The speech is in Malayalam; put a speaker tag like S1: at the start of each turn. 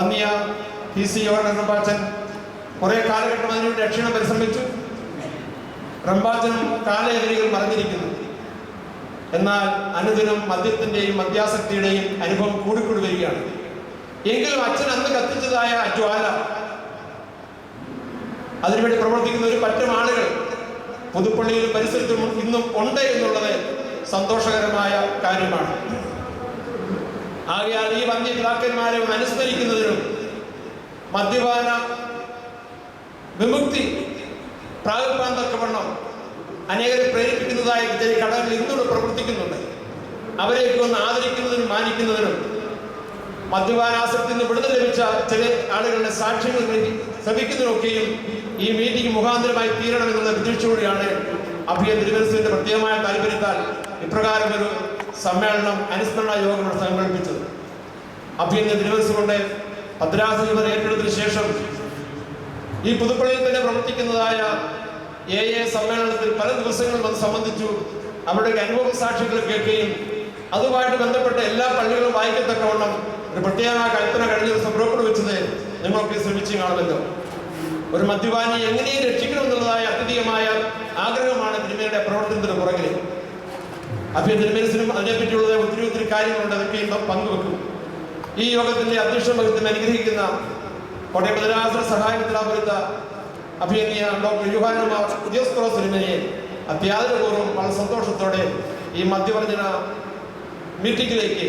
S1: വന്നിയ PC യോഹന്നാൻ റമ്പാച്ചൻ കുറെ കാലഘട്ടം അതിനുവേണ്ടി രക്ഷണം പരിശ്രമിച്ചു. റമ്പാച്ചനും കാലയവരികൾ മറഞ്ഞിരിക്കുന്നു. എന്നാൽ അനുദിനം മദ്യത്തിന്റെയും മദ്യാസക്തിയുടെയും അനുഭവം കൂടിക്കൂടി വരികയാണ്. എങ്കിലും അച്ഛൻ അന്ന് കത്തിച്ചതായ ജ്വാല, അതിനുവേണ്ടി പ്രവർത്തിക്കുന്ന ഒരു പറ്റം ആളുകൾ പുതുപ്പള്ളിയിലും പരിസരത്തും ഇന്നും ഉണ്ട് എന്നുള്ളത് സന്തോഷകരമായ കാര്യമാണ്. ആകയാൽ ഈ വന്യപിതാക്കന്മാരെ അനുസ്മരിക്കുന്നതിനും മദ്യപാന വിമുക്തി പ്രാഗൽഭ്യം തക്കവണ്ണം അനേകരെ പ്രേരിപ്പിക്കുന്നതായ ചില ഘടകങ്ങൾ ഇന്നോട് പ്രവർത്തിക്കുന്നുണ്ട്. അവരെയൊക്കെ ഒന്ന് ആദരിക്കുന്നതിനും മാനിക്കുന്നതിനും മദ്യപാനാസക്തിയിൽ നിന്ന് വിടുതൽ ലഭിച്ച ചില ആളുകളുടെ സാക്ഷ്യങ്ങൾ ശ്രമിക്കുന്നതിനൊക്കെയും ഈ മീറ്റിംഗ് മുഖാന്തരമായി തീരണമെന്നുള്ള പ്രതീക്ഷയോടെയാണ് അഭിയ തിരുവനന്തപുരത്തിന്റെ പ്രത്യേകമായ താല്പര്യത്താൽ ഇപ്രകാരം ഒരു സമ്മേളനം അനുസ്മരണ യോഗം സംഘടിപ്പിച്ചത്. അഭിയ തിരുവനന്തപുരത്തെ ഭദ്രാസനം ഏറ്റെടുത്തതിനു ശേഷം ഈ പുതുപ്പള്ളിയിൽ തന്നെ പ്രവർത്തിക്കുന്നതായ സമ്മേളനത്തിൽ പല ദിവസങ്ങളും അത് സംബന്ധിച്ചു അവരുടെ അനുഭവ സാക്ഷികൾ കേൾക്കുകയും അതുമായിട്ട് ബന്ധപ്പെട്ട എല്ലാ പള്ളികളും വായിക്കത്തക്കവണ്ണം ഒരു പ്രത്യേകമായ കൽപ്പന കഴിഞ്ഞ ദിവസം പുറപ്പെടുവിച്ചത് നിങ്ങൾക്ക് ശ്രമിച്ചു കാണുമല്ലോ. ഒരു മദ്യപാനി എങ്ങനെയും രക്ഷിക്കണമെന്നുള്ളതായ അത്യധികമായ ആഗ്രഹമാണ് തിരുമേനിയുടെ പ്രവർത്തനത്തിന് പുറകിൽ. അഭ്യ തിരുമേനിസിനും അതിനെപ്പറ്റിയുള്ളത് ഒത്തിരി കാര്യങ്ങളുണ്ട്, അതൊക്കെയും പങ്കുവെക്കും. ഈ യോഗത്തിന്റെ അധ്യക്ഷ വകുപ്പിൽ അനുഗ്രഹിക്കുന്ന കോട്ടയം ഭദ്രാസന സഹായത്തിലാപുരത്ത അഭിനന്ദ ഡോക്ടർ യോഹന്നാൻ മാർ ഉദ്യോഗസ്ഥ തിരുമേനിയെ അത്യാദരപൂർവ്വം വളരെ സന്തോഷത്തോടെ ഈ മദ്യവർജന മീറ്റിംഗിലേക്ക്